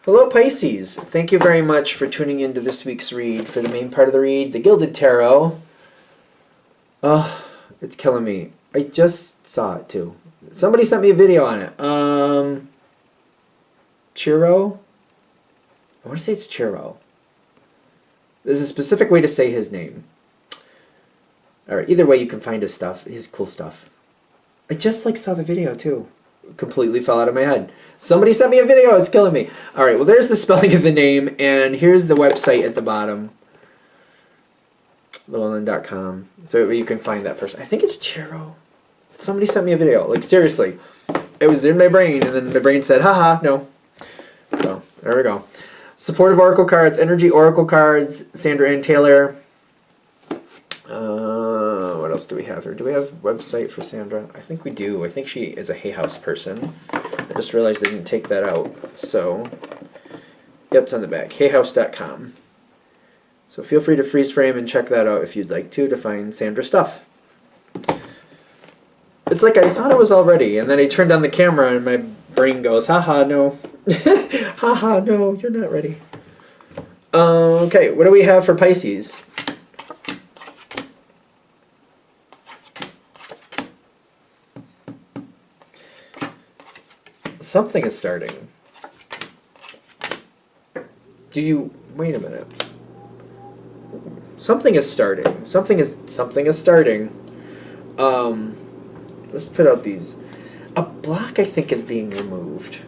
Hello Pisces! Thank you very much for tuning into this week's read. For the main part of the read, the Gilded Tarot. Oh, it's killing me. I just saw it too. Somebody sent me a video on it. Chiro? I want to say it's Chiro. There's a specific way to say his name. Alright, either way you can find his stuff, his cool stuff. I just saw the video too. Completely fell out of my head. Somebody sent me a video, it's killing me. Alright, well there's the spelling of the name, and here's the website at the bottom. Llewellyn.com. So you can find that person. I think it's Chiro. Somebody sent me a video. Seriously. It was in my brain, and then my brain said, haha, no. So, there we go. Supportive Oracle cards, Energy Oracle cards, Sandra Ann Taylor. What else do we have here? Do we have a website for Sandra? I think we do. I think she is a Hay House person. I just realized they didn't take that out. So, yep, it's on the back. hayhouse.com. So feel free to freeze frame and check that out if you'd like to find Sandra's stuff. It's like I thought I was all ready, and then I turned on the camera and my brain goes, haha, no. Haha, no, you're not ready. Okay, what do we have for Pisces? Something is starting. Wait a minute. Something is starting. Something is starting. Let's put out these. A block, I think, is being removed.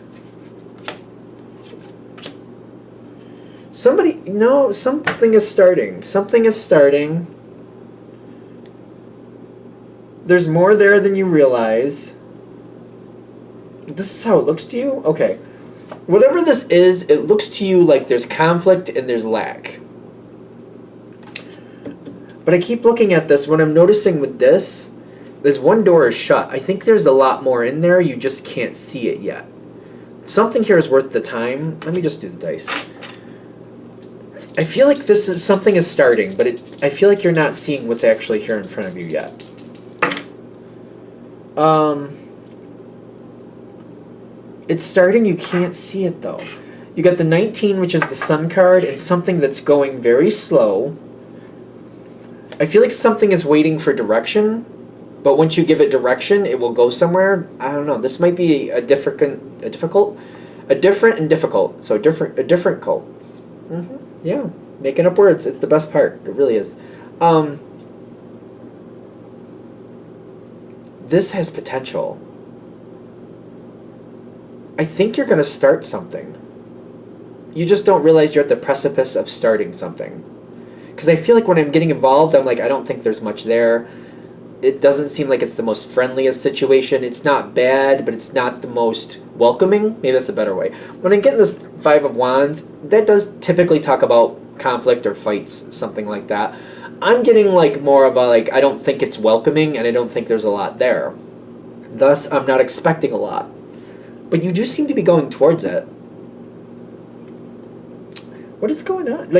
Something is starting. Something is starting. There's more there than you realize. This is how it looks to you? Okay. Whatever this is, it looks to you like there's conflict and there's lack. But I keep looking at this. What I'm noticing with this, there's one door is shut. I think there's a lot more in there. You just can't see it yet. Something here is worth the time. Let me just do the dice. I feel like something is starting, but I feel like you're not seeing what's actually here in front of you yet. It's starting, you can't see it though. You got the 19, which is the Sun card, and something that's going very slow. I feel like something is waiting for direction, but once you give it direction, it will go somewhere. I don't know. This might be a different and difficult. So a different cult. Yeah, making up words. It's the best part. It really is. This has potential. I think you're going to start something. You just don't realize you're at the precipice of starting something. Because I feel like when I'm getting involved, I'm like, I don't think there's much there. It doesn't seem like it's the most friendliest situation. It's not bad, but it's not the most welcoming. Maybe that's a better way. When I'm getting this Five of Wands, that does typically talk about conflict or fights, something like that. I'm getting more of a, I don't think it's welcoming, and I don't think there's a lot there. Thus, I'm not expecting a lot. But you do seem to be going towards it. What is going on?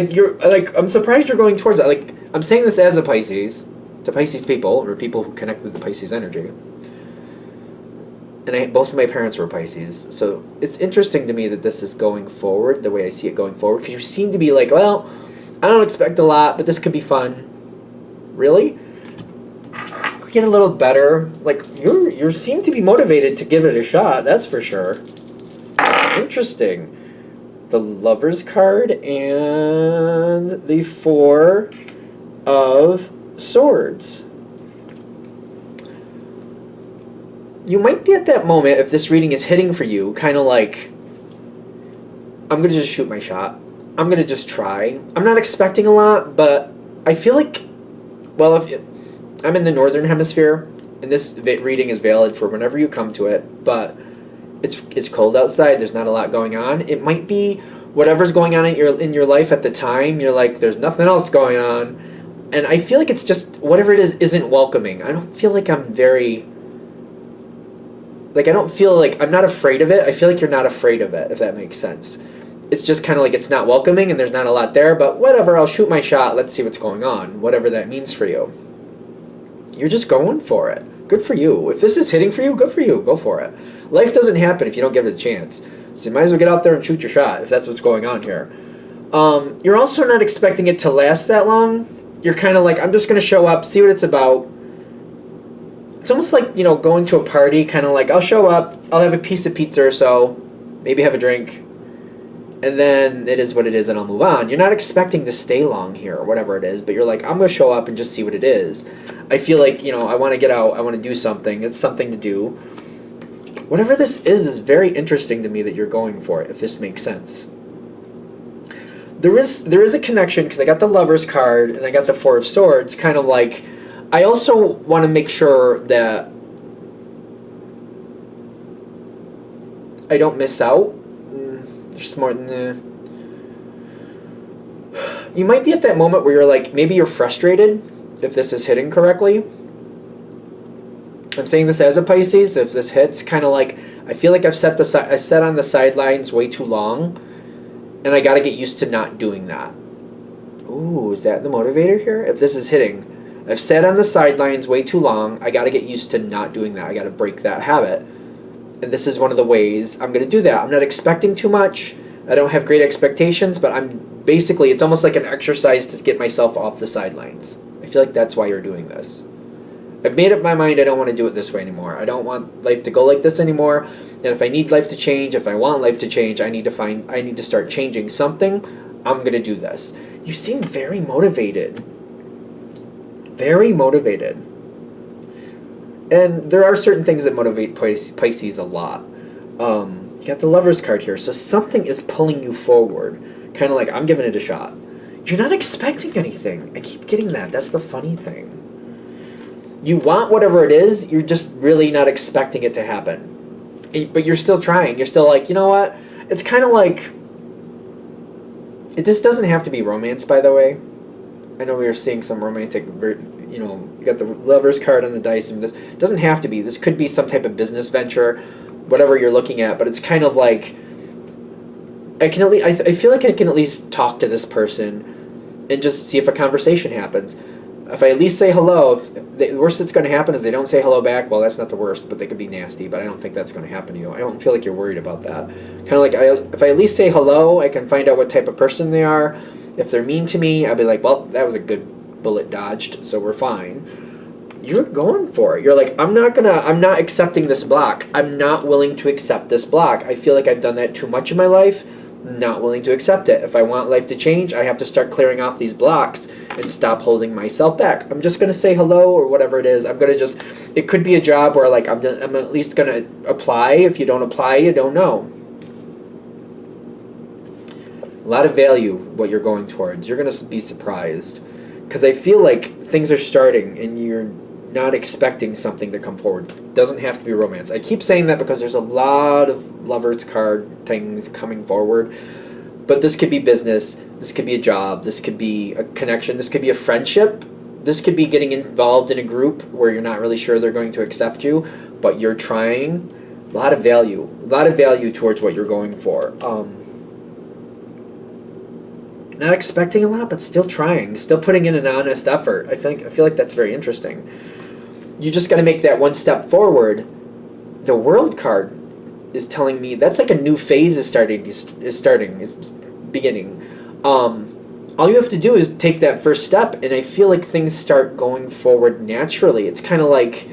I'm surprised you're going towards it. I'm saying this as a Pisces, to Pisces people, or people who connect with the Pisces energy. And both of my parents were Pisces, so it's interesting to me that this is going forward, the way I see it going forward, because you seem to be well, I don't expect a lot, but this could be fun. Really? Get a little better. You seem to be motivated to give it a shot, that's for sure. Interesting. The Lover's card and the Four of Swords. You might be at that moment, if this reading is hitting for you, kind of I'm going to just shoot my shot. I'm going to just try. I'm not expecting a lot, but I feel like, I'm in the Northern Hemisphere, and this reading is valid for whenever you come to it, but it's cold outside, there's not a lot going on. It might be whatever's going on in your life at the time, you're there's nothing else going on, and I feel like it's just, whatever it is, isn't welcoming. I don't feel like I'm very, I don't feel like, I'm not afraid of it. I feel like you're not afraid of it, if that makes sense. It's just kind of it's not welcoming, and there's not a lot there, but whatever, I'll shoot my shot, let's see what's going on, whatever that means for you. You're just going for it. Good for you. If this is hitting for you, good for you. Go for it. Life doesn't happen if you don't give it a chance. So you might as well get out there and shoot your shot if that's what's going on here. You're also not expecting it to last that long. You're kind of like, I'm just going to show up, see what it's about. It's almost like, going to a party, kind of like, I'll show up, I'll have a piece of pizza or so, maybe have a drink, and then it is what it is and I'll move on. You're not expecting to stay long here or whatever it is, but you're like, I'm going to show up and just see what it is. I feel like, I want to get out, I want to do something, it's something to do. Whatever this is very interesting to me that you're going for it, if this makes sense. There is a connection, because I got the Lover's card and I got the Four of Swords, kind of like, I also want to make sure that I don't miss out. There's more than you might be at that moment where you're like, maybe you're frustrated, if this is hitting correctly. I'm saying this as a Pisces. If this hits, kind of like, I feel like I sat on the sidelines way too long, and I got to get used to not doing that. Ooh, is that the motivator here? If this is hitting, I've sat on the sidelines way too long. I got to get used to not doing that. I got to break that habit. And this is one of the ways I'm going to do that. I'm not expecting too much. I don't have great expectations, but it's almost like an exercise to get myself off the sidelines. I feel like that's why you're doing this. I've made up my mind I don't want to do it this way anymore. I don't want life to go like this anymore. And if I need life to change, if I want life to change, I need to start changing something. I'm going to do this. You seem very motivated. Very motivated. And there are certain things that motivate Pisces a lot. You got the Lover's card here. So something is pulling you forward. Kind of like, I'm giving it a shot. You're not expecting anything. I keep getting that. That's the funny thing. You want whatever it is, you're just really not expecting it to happen. But you're still trying. You're still like, you know what? It's kind of like... This doesn't have to be romance, by the way. I know we were seeing some romantic... you got the Lover's card on the dice, and this doesn't have to be. This could be some type of business venture, whatever you're looking at, but it's kind of like... I feel like I can at least talk to this person and just see if a conversation happens. If I at least say hello, the worst that's going to happen is they don't say hello back. Well, that's not the worst, but they could be nasty. But I don't think that's going to happen to you. I don't feel like you're worried about that. Kind of like, if I at least say hello, I can find out what type of person they are. If they're mean to me, I'll be like, well, that was a good bullet dodged, so we're fine. You're going for it. You're like, I'm not accepting this block. I'm not willing to accept this block. I feel like I've done that too much in my life. Not willing to accept it. If I want life to change, I have to start clearing off these blocks and stop holding myself back. I'm just going to say hello or whatever it is. I'm going to it could be a job where like I'm at least going to apply. If you don't apply, you don't know. A lot of value, what you're going towards. You're going to be surprised. Because I feel like things are starting and you're not expecting something to come forward. It doesn't have to be romance. I keep saying that because there's a lot of Lover's card things coming forward. But this could be business. This could be a job. This could be a connection. This could be a friendship. This could be getting involved in a group where you're not really sure they're going to accept you, but you're trying. A lot of value. A lot of value towards what you're going for. Not expecting a lot, but still trying. Still putting in an honest effort. I feel like that's very interesting. You just got to make that one step forward. The World card is telling me that's like a new phase is beginning. All you have to do is take that first step, and I feel like things start going forward naturally. It's kind of like,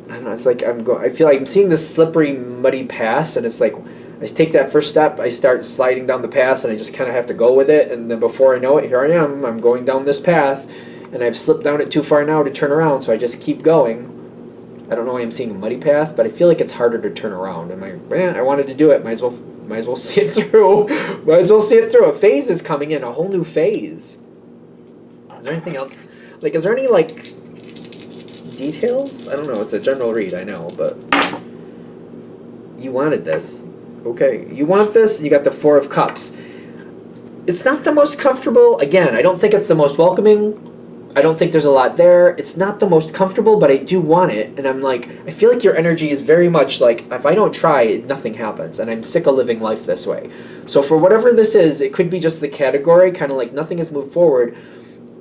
I don't know, it's like I feel like I'm seeing this slippery, muddy path, and it's like I take that first step, I start sliding down the path, and I just kind of have to go with it, and then before I know it, here I am, I'm going down this path, and I've slipped down it too far now to turn around, so I just keep going. I don't know why I'm seeing a muddy path, but I feel like it's harder to turn around. I'm like, man, I wanted to do it. Might as well see it through. Might as well see it through. A phase is coming in, a whole new phase. Is there anything else? Like, is there any, like, details? I don't know. It's a general read, I know, but you wanted this. Okay, you want this, you got the Four of Cups. It's not the most comfortable. Again, I don't think it's the most welcoming. I don't think there's a lot there. It's not the most comfortable, but I do want it. And I'm like, I feel like your energy is very much like, if I don't try, nothing happens. And I'm sick of living life this way. So for whatever this is, it could be just the category, kind of like nothing has moved forward.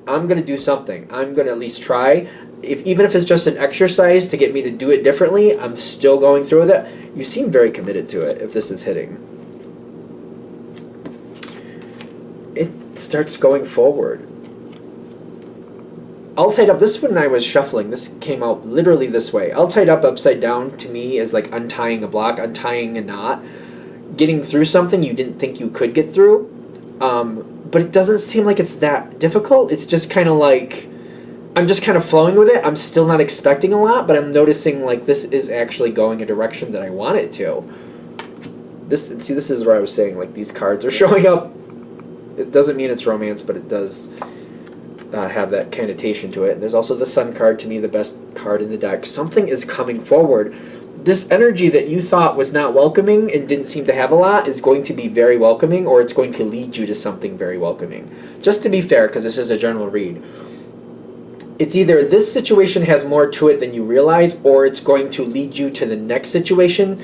I'm going to do something. I'm going to at least try. Even if it's just an exercise to get me to do it differently, I'm still going through with it. You seem very committed to it if this is hitting. It starts going forward. All tied up. This when I was shuffling, this came out literally this way. All tied up upside down to me is like untying a block, untying a knot, getting through something you didn't think you could get through. But it doesn't seem like it's that difficult. It's just kind of like, I'm just kind of flowing with it. I'm still not expecting a lot, but I'm noticing like this is actually going a direction that I want it to. This is where I was saying like these cards are showing up. It doesn't mean it's romance, but it does have that connotation to it. There's also the Sun card, to me the best card in the deck. Something is coming forward. This energy that you thought was not welcoming and didn't seem to have a lot is going to be very welcoming, or it's going to lead you to something very welcoming. Just to be fair, because this is a general read, it's either this situation has more to it than you realize, or it's going to lead you to the next situation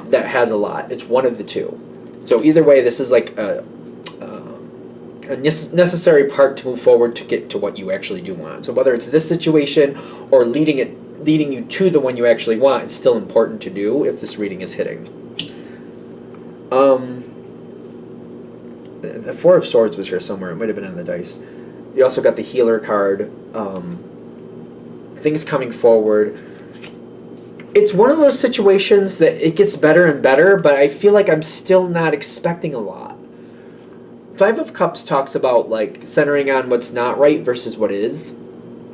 that has a lot. It's one of the two. So either way, this is like a necessary part to move forward to get to what you actually do want. So whether it's this situation or leading you to the one you actually want, it's still important to do if this reading is hitting. The Four of Swords was here somewhere. It might have been on the dice. You also got the Healer card. Things coming forward. It's one of those situations that it gets better and better, but I feel like I'm still not expecting a lot. Five of Cups talks about like centering on what's not right versus what is.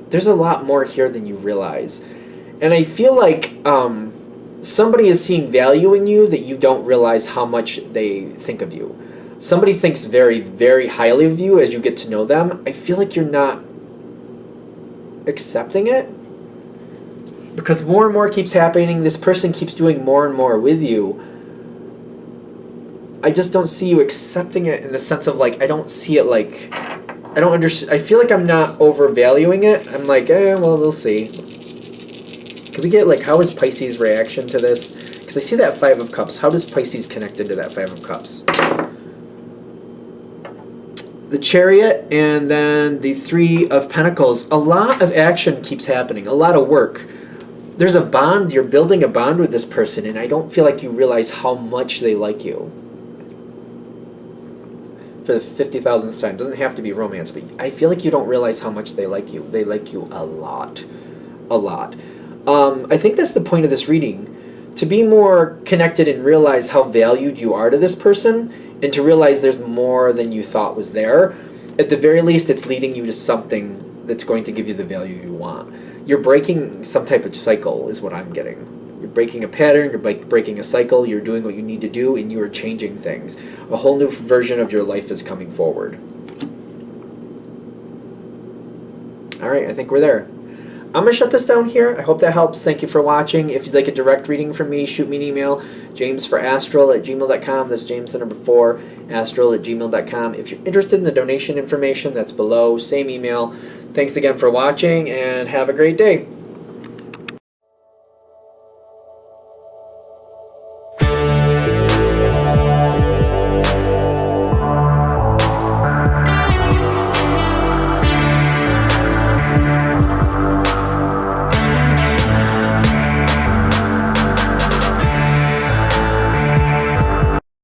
There's a lot more here than you realize. And I feel like somebody is seeing value in you that you don't realize how much they think of you. Somebody thinks very, very highly of you as you get to know them. I feel like you're not accepting it. Because more and more keeps happening. This person keeps doing more and more with you. I just don't see you accepting it in the sense of like, I don't see it like, I don't understand. I feel like I'm not overvaluing it. I'm like, well, we'll see. Can we get like, how is Pisces' reaction to this? Because I see that Five of Cups. How does Pisces connect into that Five of Cups? The Chariot and then the Three of Pentacles. A lot of action keeps happening. A lot of work. There's a bond. You're building a bond with this person, and I don't feel like you realize how much they like you. For the 50,000th time. It doesn't have to be romance, but I feel like you don't realize how much they like you. They like you a lot. A lot. I think that's the point of this reading. To be more connected and realize how valued you are to this person, and to realize there's more than you thought was there. At the very least, it's leading you to something that's going to give you the value you want. You're breaking some type of cycle is what I'm getting. You're breaking a pattern, you're breaking a cycle, you're doing what you need to do, and you are changing things. A whole new version of your life is coming forward. All right, I think we're there. I'm going to shut this down here. I hope that helps. Thank you for watching. If you'd like a direct reading from me, shoot me an email, jamesforastral@gmail.com. That's James the number 4, astral@gmail.com. If you're interested in the donation information, that's below. Same email. Thanks again for watching, and have a great day.